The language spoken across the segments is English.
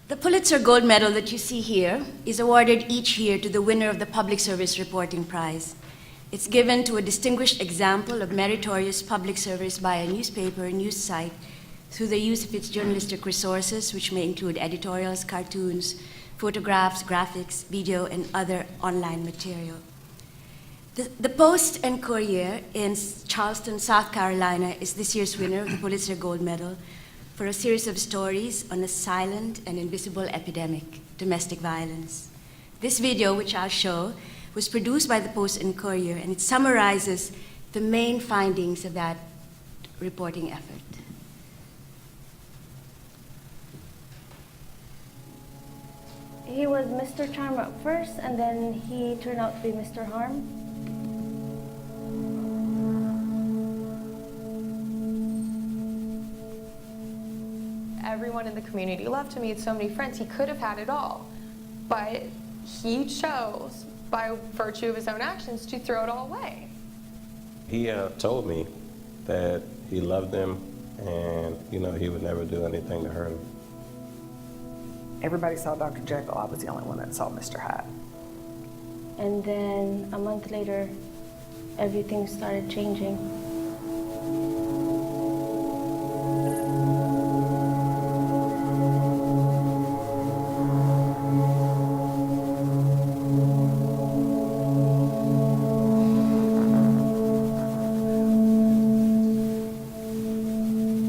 The Pulitzer Gold Medal that you see here is awarded each year to the winner of the Public Service Reporting Prize. It's given to a distinguished example of meritorious public service by a newspaper or news site through the use of its journalistic resources, which may include editorials, cartoons, photographs, graphics, video, and other online material. The Post and Courier in Charleston, South Carolina, is this year's winner of the Pulitzer Gold Medal for a series of stories on a silent and invisible epidemic, domestic violence. This video, which I'll show, was produced by the Post and Courier, and it summarizes the main findings of that reporting effort. He was Mr. Charm at first, and then he turned out to be Mr. Harm. Everyone in the community loved him. He had so many friends. He could have had it all. But he chose, by virtue of his own actions, to throw it all away. He told me that he loved them and, he would never do anything to hurt him. Everybody saw Dr. Jekyll. I was the only one that saw Mr. Hyde. And then a month later, everything started changing.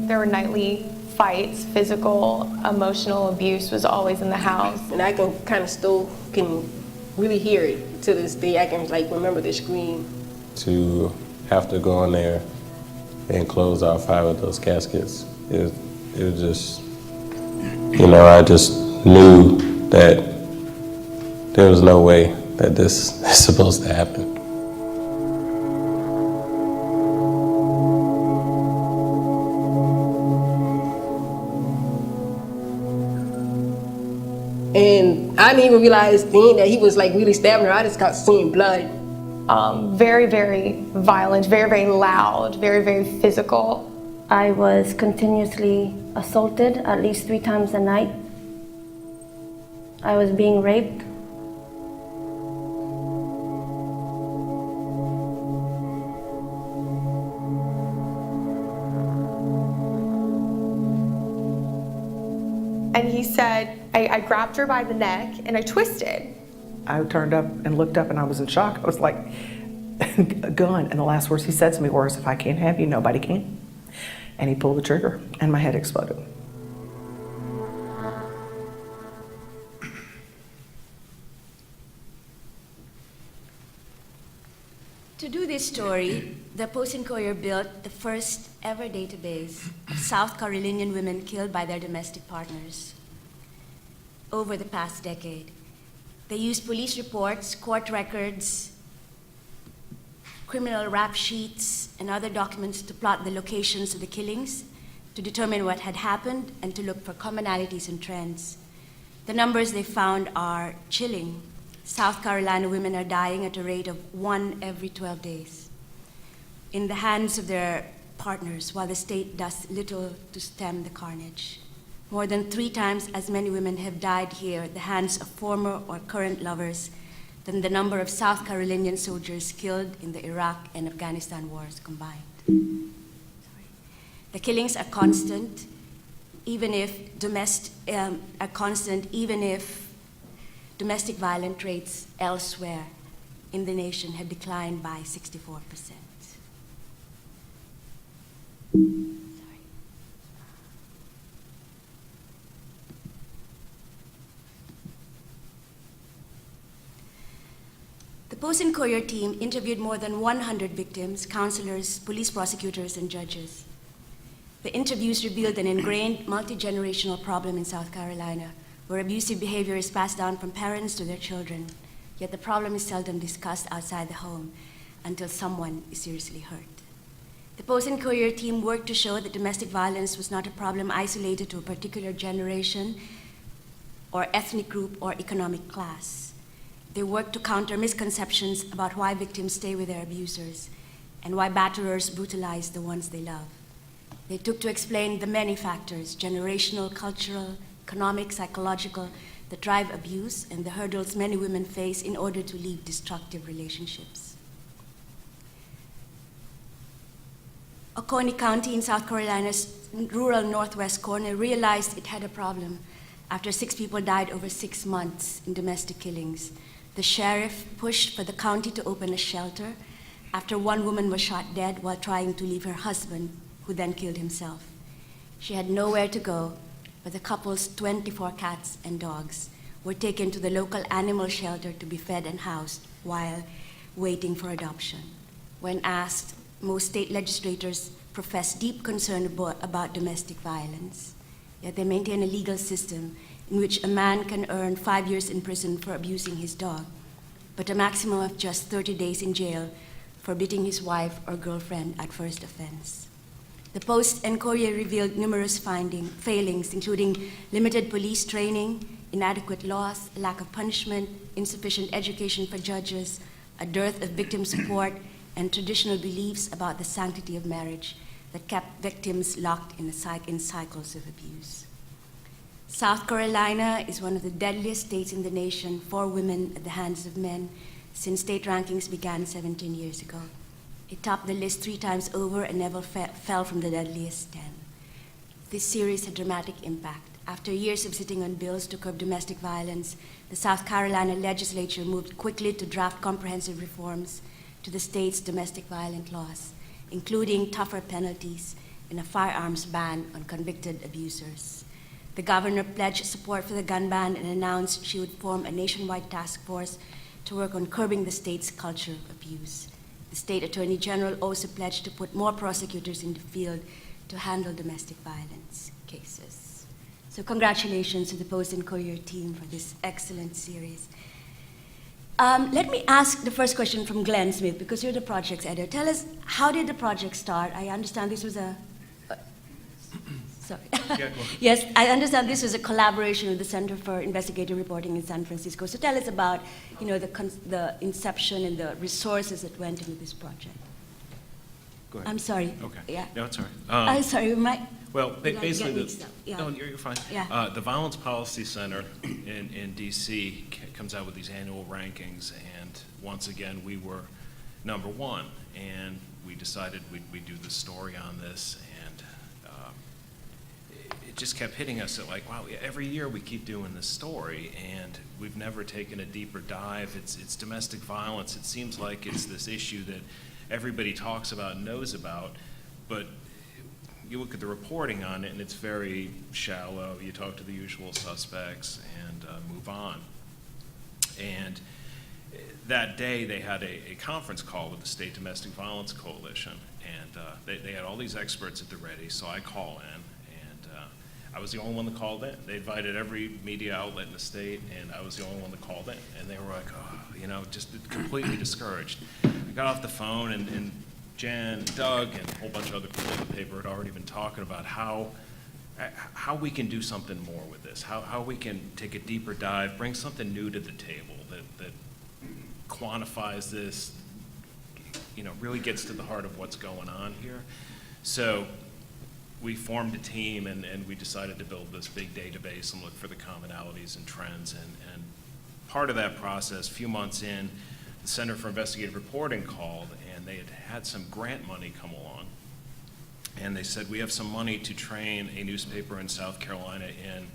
There were nightly fights, physical, emotional abuse was always in the house. And I can really hear it to this day. I can remember the scream. To have to go in there and close out 5 of those caskets, it was just, I just knew that there was no way that this is supposed to happen. And I didn't even realize then that he was really stabbing her. I just got seeing blood. Very, very violent, very, very loud, very, very physical. I was continuously assaulted at least 3 times a night. I was being raped. And he said, I grabbed her by the neck and I twisted. I turned up and looked up and I was in shock. I was like, a gun. And the last words he said to me was, "If I can't have you, nobody can." And he pulled the trigger and my head exploded. To do this story, the Post and Courier built the first ever database of South Carolinian women killed by their domestic partners over the past decade. They used police reports, court records, criminal rap sheets, and other documents to plot the locations of the killings, to determine what had happened, and to look for commonalities and trends. The numbers they found are chilling. South Carolina women are dying at a rate of 1 every 12 days in the hands of their partners, while the state does little to stem the carnage. More than 3 times as many women have died here at the hands of former or current lovers than the number of South Carolinian soldiers killed in the Iraq and Afghanistan wars combined. The killings are constant, even if domestic violence rates elsewhere in the nation have declined by 64%. The Post and Courier team interviewed more than 100 victims, counselors, police prosecutors, and judges. The interviews revealed an ingrained multi-generational problem in South Carolina, where abusive behavior is passed down from parents to their children, yet the problem is seldom discussed outside the home until someone is seriously hurt. The Post and Courier team worked to show that domestic violence was not a problem isolated to a particular generation or ethnic group or economic class. They worked to counter misconceptions about why victims stay with their abusers and why batterers brutalize the ones they love. They took to explain the many factors, generational, cultural, economic, psychological, that drive abuse, and the hurdles many women face in order to leave destructive relationships. Oconee County in South Carolina's rural northwest corner realized it had a problem after 6 people died over 6 months in domestic killings. The sheriff pushed for the county to open a shelter after one woman was shot dead while trying to leave her husband, who then killed himself. She had nowhere to go, but the couple's 24 cats and dogs were taken to the local animal shelter to be fed and housed while waiting for adoption. When asked, most state legislators profess deep concern about domestic violence, yet they maintain a legal system in which a man can earn 5 years in prison for abusing his dog, but a maximum of just 30 days in jail for beating his wife or girlfriend at first offense. The Post and Courier revealed numerous failings, including limited police training, inadequate laws, lack of punishment, insufficient education for judges, a dearth of victim support, and traditional beliefs about the sanctity of marriage that kept victims locked in cycles of abuse. South Carolina is one of the deadliest states in the nation for women at the hands of men since state rankings began 17 years ago. It topped the list 3 times over and never fell from the deadliest 10. This series had dramatic impact. After years of sitting on bills to curb domestic violence, the South Carolina legislature moved quickly to draft comprehensive reforms to the state's domestic violence laws, including tougher penalties and a firearms ban on convicted abusers. The governor pledged support for the gun ban and announced she would form a nationwide task force to work on curbing the state's culture of abuse. The state attorney general also pledged to put more prosecutors in the field to handle domestic violence cases. So congratulations to the Post and Courier team for this excellent series. Let me ask the first question from Glenn Smith, because you're the project's editor. Tell us, how did the project start? I understand this was a, sorry. Yeah, Yes, I understand this was a collaboration with the Center for Investigative Reporting in San Francisco. So tell us about, the inception and the resources that went into this project. Go ahead. I'm sorry. Okay. Yeah. No, it's all I'm right. sorry, we might. Well, Like, basically, get mixed up. Yeah. no, you're fine. Yeah. The Violence Policy Center in D.C. comes out with these annual rankings, and once again, we were number 1, and we decided we'd do the story on this, and it just kept hitting us at like, wow, every year we keep doing this story, and we've never taken a deeper dive. It's domestic violence. It seems like it's this issue that everybody talks about and knows about, but you look at the reporting on it and it's very shallow. You talk to the usual suspects and move on. And that day they had a conference call with the State Domestic Violence Coalition, and they had all these experts at the ready, so I call in, and I was the only one that called in. They invited every media outlet in the state, and I was the only one that called in. And they were like, just completely discouraged. I got off the phone, and Jen, Doug, and a whole bunch of other people in the paper had already been talking about how we can do something more with this, how we can take a deeper dive, bring something new to the table that quantifies this, really gets to the heart of what's going on here. So we formed a team, and we decided to build this big database and look for the commonalities and trends. And part of that process, a few months in, the Center for Investigative Reporting called, and they had some grant money come along. And they said, we have some money to train a newspaper in South Carolina in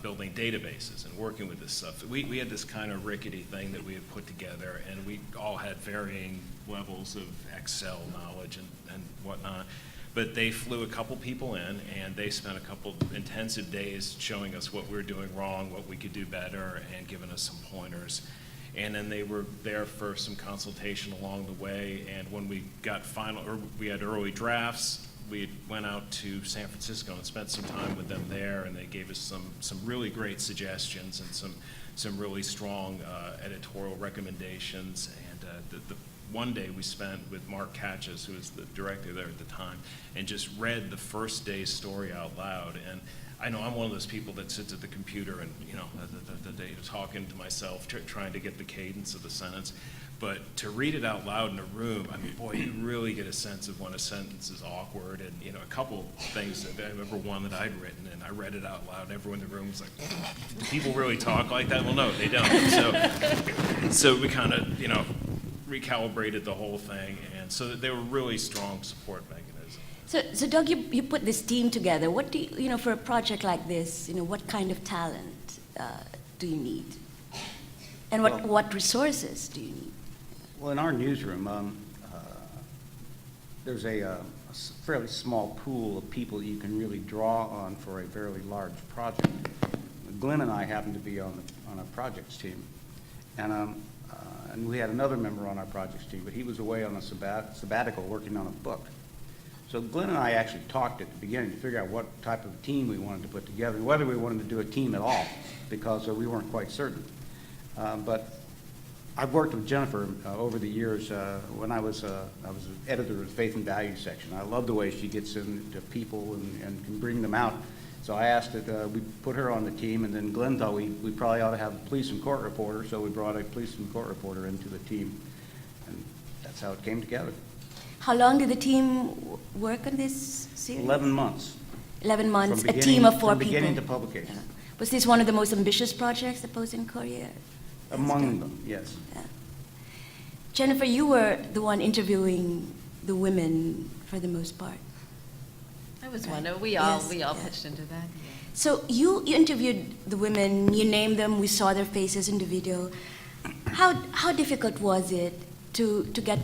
building databases and working with this stuff. We had this kind of rickety thing that we had put together, and we all had varying levels of Excel knowledge and whatnot. But they flew a couple people in, and they spent a couple intensive days showing us what we were doing wrong, what we could do better, and giving us some pointers. And then they were there for some consultation along the way. And when we got we had early drafts, we went out to San Francisco and spent some time with them there, and they gave us some really great suggestions and some really strong editorial recommendations. And the one day we spent with Mark Katches, who was the director there at the time, and just read the first day's story out loud. And I know I'm one of those people that sits at the computer and, the day talking to myself, trying to get the cadence of the sentence. but to read it out loud in a room, I mean, boy, you really get a sense of when a sentence is awkward. And, you know, a couple things, I remember one that I'd written, and I read it out loud, and everyone in the room was like, do people really talk like that? Well, no, they don't. So we kind of, you know, recalibrated the whole thing, and so they were really strong support mechanisms. So Doug, you put this team together. What do you know, for a project like this, you know, what kind of talent do you need? And what resources do you need? Well, in our newsroom, there's a fairly small pool of people you can really draw on for a fairly large project. Glenn and I happen to be on a projects team, and we had another member on our projects team, but he was away on a sabbatical working on a book. So Glenn and I actually talked at the beginning to figure out what type of team we wanted to put together, whether we wanted to do a team at all, because we weren't quite certain. But I've worked with Jennifer over the years when I was an editor of the Faith and Values section. I love the way she gets into people and can bring them out. So I asked that we put her on the team, and then Glenn thought we probably ought to have a police and court reporter, so we brought a police and court reporter into the team, and that's how it came together. How long did the team work on this series? 11 months. 11 months, a team of 4 from people. beginning to publication. Yeah. Was this one of the most ambitious projects the Post and Courier has Among done? them, yes. Yeah. Jennifer, you were the one interviewing the women for the most part. I was Right. one. We all Yeah. pitched into that. So you interviewed the women, you named them, we saw their faces in the video. How difficult was it to get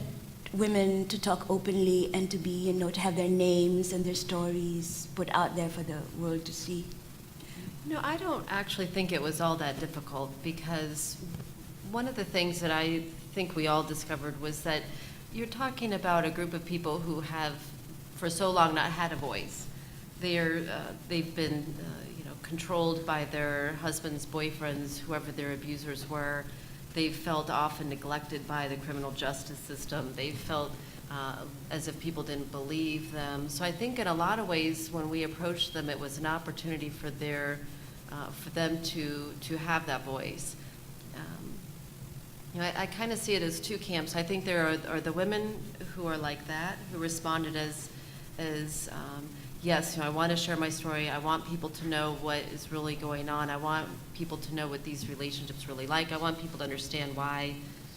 women to talk openly and to be, you know, to have their names and their stories put out there for the world to see? No, I don't actually think it was all that difficult, because one of the things that I think we all discovered was that you're talking about a group of people who have for so long not had a voice. They've been controlled by their husbands, boyfriends, whoever their abusers were. They've felt often neglected by the criminal justice system. They've felt as if people didn't believe them. So I think in a lot of ways, when we approached them, it was an opportunity for them to have that voice. I kind of see it as two camps. I think there are the women who are like that, who responded as yes, I want to share my story. I want people to know what is really going on. I want people to know what these relationships really like. I want people to understand why,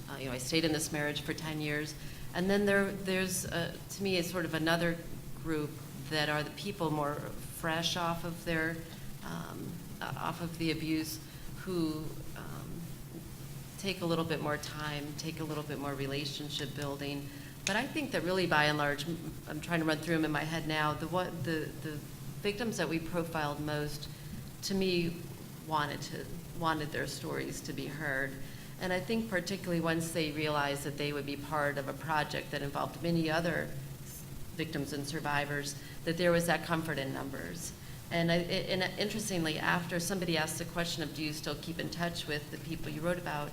I stayed in this marriage for 10 years. And then there's, to me, it's sort of another group that are the people more fresh off of the abuse, who take a little bit more time, take a little bit more relationship building. But I think that really, by and large, I'm trying to run through them in my head now, the victims that we profiled most, to me, wanted their stories to be heard. And I think particularly once they realized that they would be part of a project that involved many other victims and survivors, that there was that comfort in numbers. And interestingly, after somebody asked the question of, do you still keep in touch with the people you wrote about,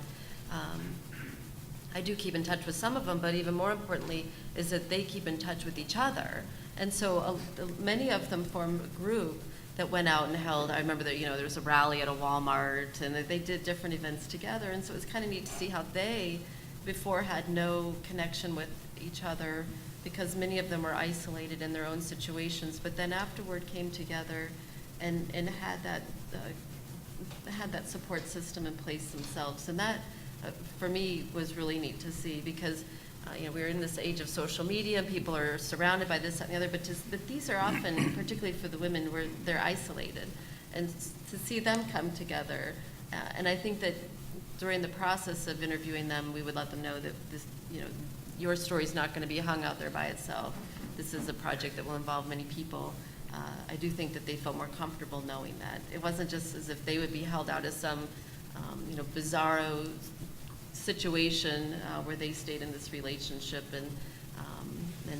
I do keep in touch with some of them, but even more importantly is that they keep in touch with each other. And so many of them formed a group that went out and held, I remember that, there was a rally at a Walmart, and they did different events together. And so it was kind of neat to see how they, before, had no connection with each other, because many of them were isolated in their own situations, but then afterward came together and had that support system in place themselves. And that, for me, was really neat to see, because we're in this age of social media, and people are surrounded by this, that, and the other, but these are often, particularly for the women, where they're isolated. And to see them come together, and I think that during the process of interviewing them, we would let them know that this, your story's not going to be hung out there by itself. This is a project that will involve many people. I do think that they felt more comfortable knowing that. It wasn't just as if they would be held out as some, bizarro situation where they stayed in this relationship and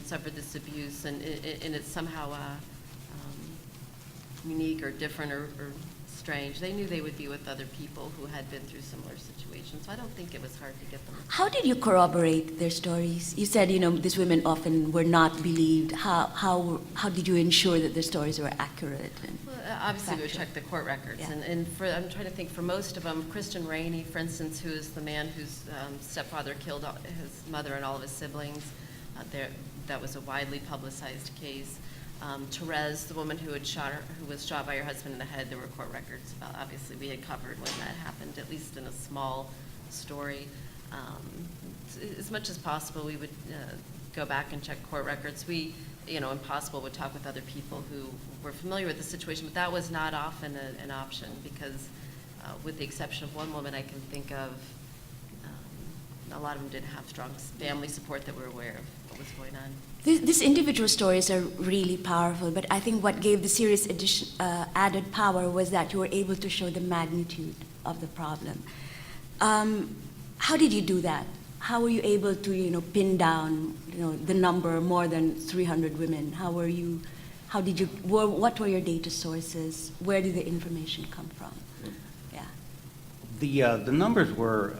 suffered this abuse, and it's somehow unique or different or strange. They knew they would be with other people who had been through similar situations, so I don't think it was hard to get them. How did you corroborate their stories? You said, these women often were not believed. How did you ensure that their stories were accurate? Well, obviously, we would check the court records, Yeah. and I'm trying to think, for most of them, Kristen Rainey, for instance, who is the man whose stepfather killed his mother and all of his siblings, that was a widely publicized case. Therese, the woman who was shot by her husband in the head, there were court records about. Obviously, we had covered when that happened, at least in a small story. As much as possible, we would go back and check court records. We, when possible, would talk with other people who were familiar with the situation, but that was not often an option because, with the exception of one woman I can think of, a lot of them didn't have strong family support that were aware of what was going on. These individual stories are really powerful, but I think what gave the series added power was that you were able to show the magnitude of the problem. How did you do that? How were you able to, pin down, the number more than 300 women? What were your data sources? Where did the information come from? Yeah. The numbers were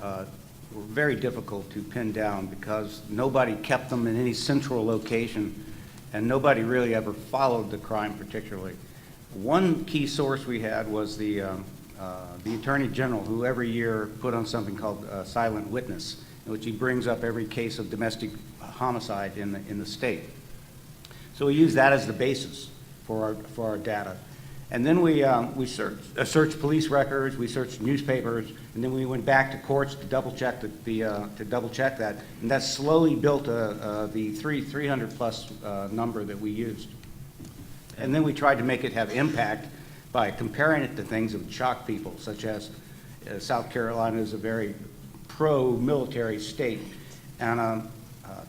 very difficult to pin down because nobody kept them in any central location, and nobody really ever followed the crime particularly. One key source we had was the Attorney General, who every year put on something called Silent Witness, in which he brings up every case of domestic homicide in the state. So we used that as the basis for our data. And then we searched police records, we searched newspapers, and then we went back to courts to double check that, and that slowly built the 300 plus number that we used. And then we tried to make it have impact by comparing it to things that would shock people, such as South Carolina is a very pro-military state, and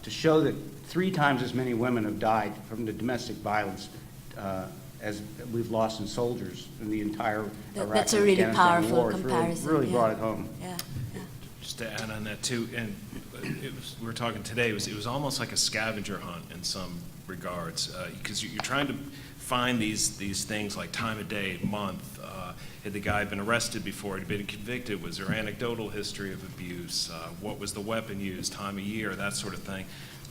to show that 3 times as many women have died from the domestic violence as we've lost in soldiers in the entire Iraq That's a and really Afghanistan powerful war. comparison. Really brought it home. Yeah. Just to add on that too, and we were talking today, it was almost like a scavenger hunt in some regards, because you're trying to find these things like time of day, month, had the guy been arrested before, had he been convicted, was there anecdotal history of abuse, what was the weapon used, time of year, that sort of thing.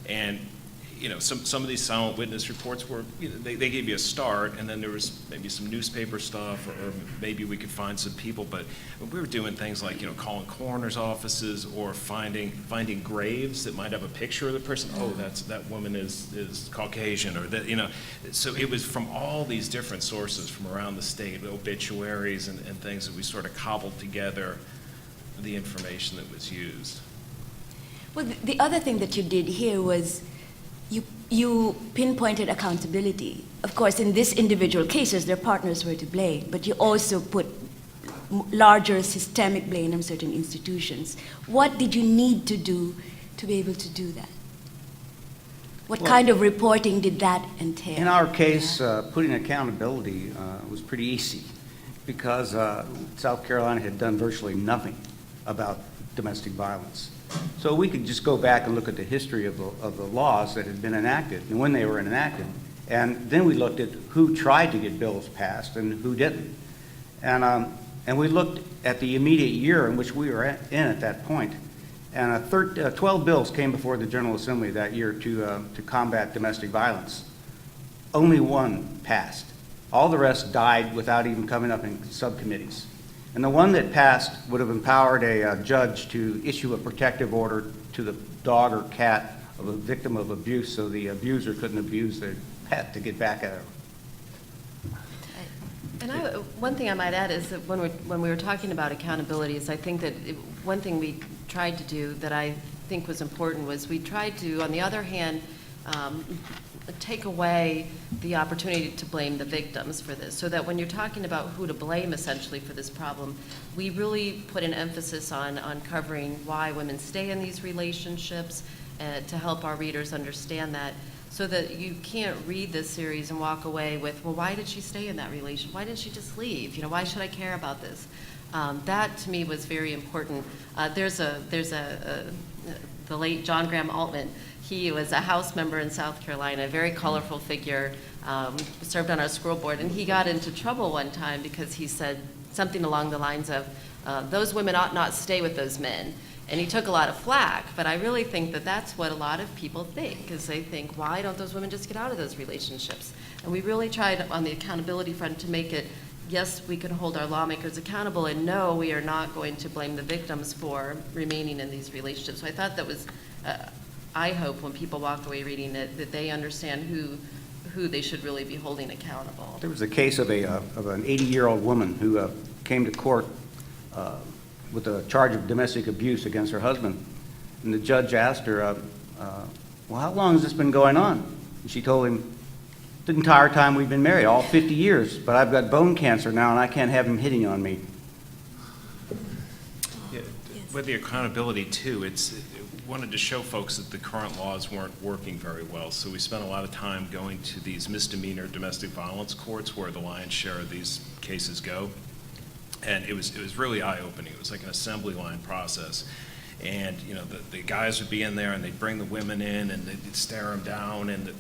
And some of these silent witness reports were, they gave you a start, and then there was maybe some newspaper stuff, or maybe we could find some people, but we were doing things like, calling coroner's offices or finding graves that might have a picture of the person. Oh, that woman is Caucasian, or that, so it was from all these different sources from around the state, obituaries and things that we sort of cobbled together the information that was used. Well, the other thing that you did here was you pinpointed accountability. Of course, in this individual cases, their partners were to blame, but you also put larger systemic blame on certain institutions. What did you need to do to be able to do that? What kind of reporting did that entail? In our case, putting accountability was pretty easy because South Carolina had done virtually nothing about domestic violence. So we could just go back and look at the history of the laws that had been enacted and when they were enacted. And then we looked at who tried to get bills passed and who didn't. And we looked at the immediate year in which we were in at that point. And 12 bills came before the General Assembly that year to combat domestic violence. Only one passed. All the rest died without even coming up in subcommittees. And the one that passed would have empowered a judge to issue a protective order to the dog or cat of a victim of abuse so the abuser couldn't abuse their pet to get back at her. And one thing I might add is that when we were talking about accountability is I think that one thing we tried to do that I think was important was we tried to, on the other hand, take away the opportunity to blame the victims for this, so that when you're talking about who to blame essentially for this problem, we really put an emphasis on covering why women stay in these relationships to help our readers understand that, so that you can't read this series and walk away with, well, why did she stay in that relationship? Why didn't she just leave? Why should I care about this? That to me was very important. There's the late John Graham Altman. He was a House member in South Carolina, a very colorful figure, served on our school board, and he got into trouble one time because he said something along the lines of, those women ought not stay with those men. And he took a lot of flack, but I really think that that's what a lot of people think, is they think, why don't those women just get out of those relationships? And we really tried on the accountability front to make it, yes, we can hold our lawmakers accountable, and no, we are not going to blame the victims for remaining in these relationships. So I thought that was, I hope when people walk away reading it, that they understand who they should really be holding accountable. There was a case of an 80-year-old woman who came to court with a charge of domestic abuse against her husband. And the judge asked her, well, how long has this been going on? And she told him, the entire time we've been married, all 50 years, but I've got bone cancer now and I can't have him hitting on me. Yeah, with the accountability too, wanted to show folks that the current laws weren't working very well. So we spent a lot of time going to these misdemeanor domestic violence courts where the lion's share of these cases go. And it was really eye-opening. It was like an assembly line process. And, you know, the guys would be in there and they'd bring the women in and they'd stare them down, and the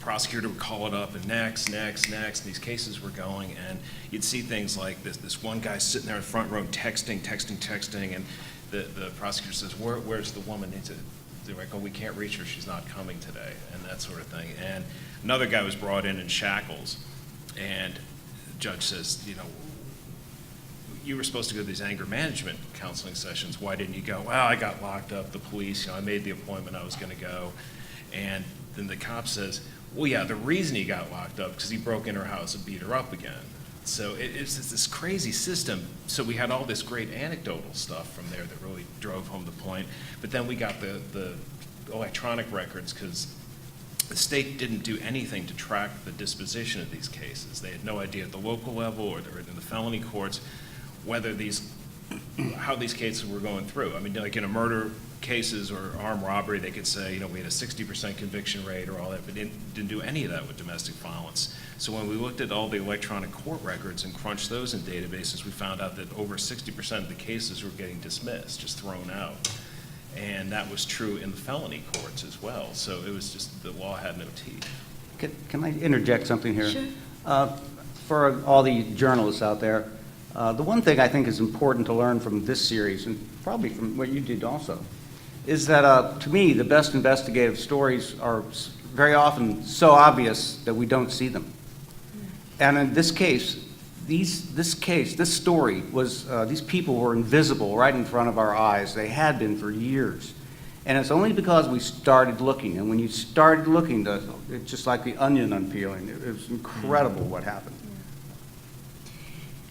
prosecutor would call it up, and next, and these cases were going, and you'd see things like this one guy sitting there in the front row texting, and the prosecutor says, where's the woman? They're like, oh, we can't reach her, she's not coming today, and that sort of thing. And another guy was brought in shackles, and the judge says, you know, you were supposed to go to these anger management counseling sessions. Why didn't you go? Well, I got locked up, the police, you know, I made the appointment, I was gonna go. And then the cop says, well, yeah, the reason he got locked up because he broke in her house and beat her up again. So it's this crazy system. So we had all this great anecdotal stuff from there that really drove home the point. But then we got the electronic records because the state didn't do anything to track the disposition of these cases. They had no idea at the local level or in the felony courts how these cases were going through. I mean, like in a murder cases or armed robbery, they could say, you know, we had a 60% conviction rate or all that, but didn't do any of that with domestic violence. So when we looked at all the electronic court records and crunched those in databases, we found out that over 60% of the cases were getting dismissed, just thrown out. And that was true in the felony courts as well. So it was just, the law had no teeth. Can I interject something here? Sure. For all the journalists out there, the one thing I think is important to learn from this series, and probably from what you did also, is that to me, the best investigative stories are very often so obvious that we don't see them. And in this case, this story was, these people were invisible right in front of our eyes. They had been for years. And it's only because we started looking. And when you started looking, it's just like the onion unpeeling. It was incredible what happened.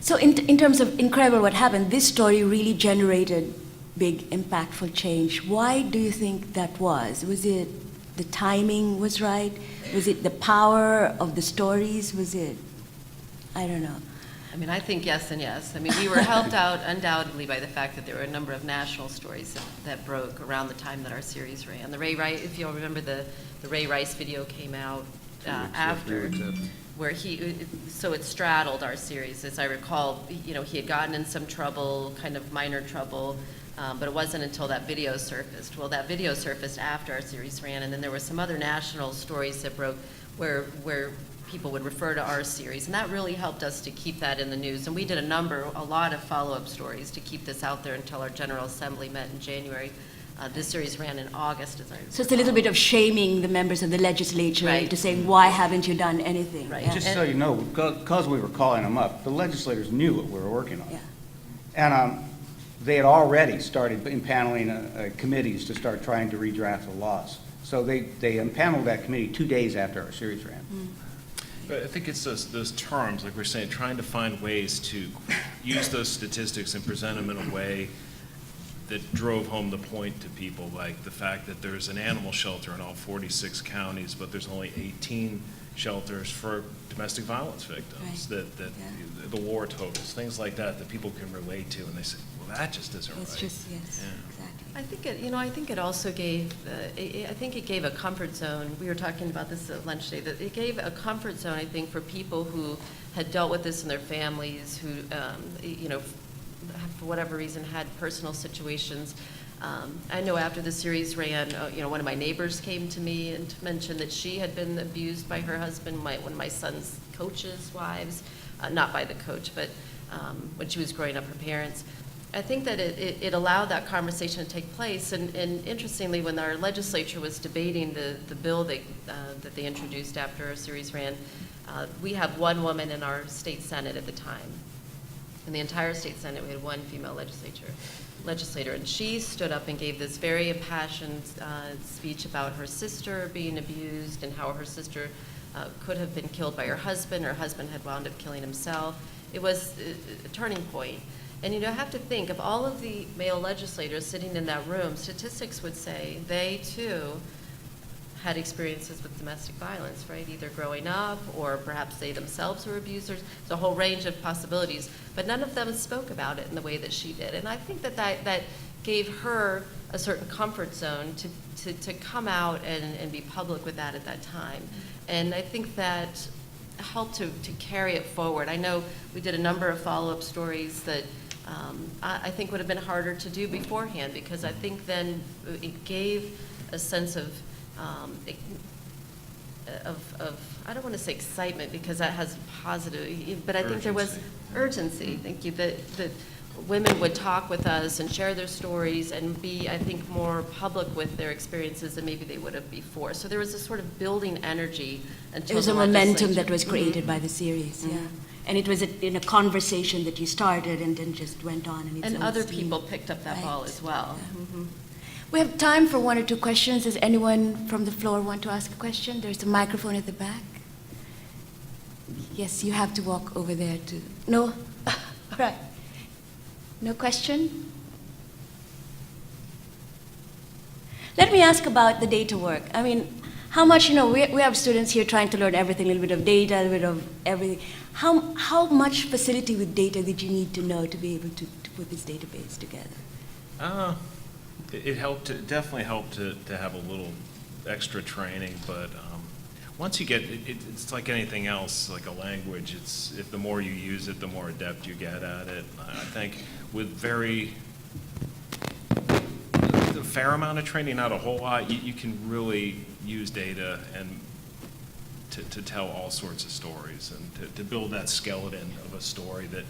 So in terms of incredible what happened, this story really generated big, impactful change. Why do you think that was? Was it the timing was right? Was it the power of the stories? Was it, I don't know. I mean, I think yes and yes. I mean, we were helped out undoubtedly by the fact that there were a number of national stories that broke around the time that our series ran. The Ray Rice, if you'll remember, the Ray Rice video came out after, where so it straddled our series. As I recall, you know, he had gotten in some trouble, kind of minor trouble, but it wasn't until that video surfaced. Well, that video surfaced after our series ran, and then there were some other national stories that broke where people would refer to our series, and that really helped us to keep that in the news. And we did a lot of follow-up stories to keep this out there until our General Assembly met in January. This series ran in August, as I recall. So it's a little bit of shaming the members of the legislature Right. into saying, why haven't you done anything? Right. Yeah. Just so you know, because we were calling them up, the legislators knew what we were working on. Yeah. And they had already started impaneling committees to start trying to redraft the laws. So they impaneled that committee 2 days after our series ran. But I think it's those terms, like we're saying, trying to find ways to use those statistics and present them in a way that drove home the point to people, like the fact that there's an animal shelter in all 46 counties, but there's only 18 shelters for domestic violence victims, Right. that Yeah. the war totals, things like that people can relate to, and they say, well, that just isn't It's right. just, yes, Yeah. exactly. I think it also gave, I think it gave a comfort zone. We were talking about this at lunch today, that it gave a comfort zone, I think, for people who had dealt with this in their families, who, you know, for whatever reason had personal situations. I know after the series ran, you know, one of my neighbors came to me and mentioned that she had been abused by her husband, one of my son's coach's wives, not by the coach, but when she was growing up, her parents. I think that it allowed that conversation to take place. And interestingly, when our legislature was debating the bill that they introduced after our series ran, we have one woman in our state Senate at the time. In the entire state Senate, we had one female legislator, and she stood up and gave this very impassioned speech about her sister being abused and how her sister could have been killed by her husband. Her husband had wound up killing himself. It was a turning point. And I have to think of all of the male legislators sitting in that room, statistics would say they too had experiences with domestic violence, right? Either growing up or perhaps they themselves were abusers. It's a whole range of possibilities, but none of them spoke about it in the way that she did. And I think that gave her a certain comfort zone to come out and be public with that at that time. And I think that helped to carry it forward. I know we did a number of follow-up stories that I think would have been harder to do beforehand, because I think then it gave a sense of I don't want to say excitement because that has positive, but I think there was urgency. Thank you. That women would talk with us and share their stories and be, I think, more public with their experiences than maybe they would have before. So there was a sort of building energy until It was a momentum that was created by the series, yeah. And it was in a conversation that you started and then just went on in its own and other stream. people picked up that ball as well. Yeah. We have time for one or two questions. Does anyone from the floor want to ask a question? There's a microphone at the back. Yes, you have to walk over there to. No? All right. No question? Let me ask about the data work. I mean, how much, we have students here trying to learn everything, a little bit of data, a little bit of everything. How much facility with data did you need to know to be able to put this database together? It helped, it definitely helped to have a little extra training, but once you get, it's like anything else, like a language, if the more you use it, the more adept you get at it. I think with a fair amount of training, not a whole lot, you can really use data and to tell all sorts of stories and to build that skeleton of a story that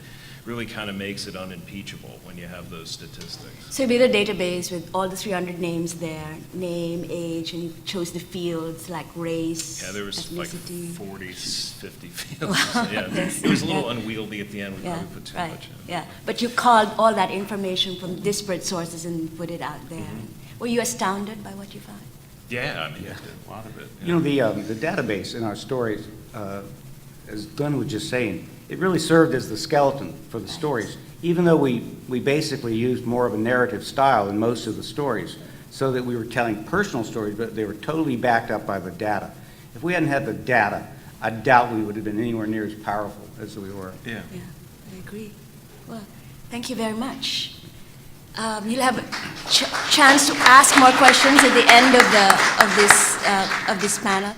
really kind of makes it unimpeachable when you have those statistics. So you built a database with all the 300 names there, name, age, and you chose the fields like race, Yeah, there was ethnicity. like 40, 50 fields. Yeah, it was a little unwieldy at the end. We probably put too much in. Yeah, but you called all that information from disparate sources and put it out there. Were you astounded by what you found? Yeah, I mean, a lot of it. The database in our stories, as Glenn was just saying, it really served as the skeleton for the stories, even though we basically used more of a narrative style in most of the stories, so that we were telling personal stories, but they were totally backed up by the data. If we hadn't had the data, I doubt we would have been anywhere near as powerful as we were. Yeah. Yeah, I agree. Well, thank you very much. You'll have a chance to ask more questions at the end of this panel.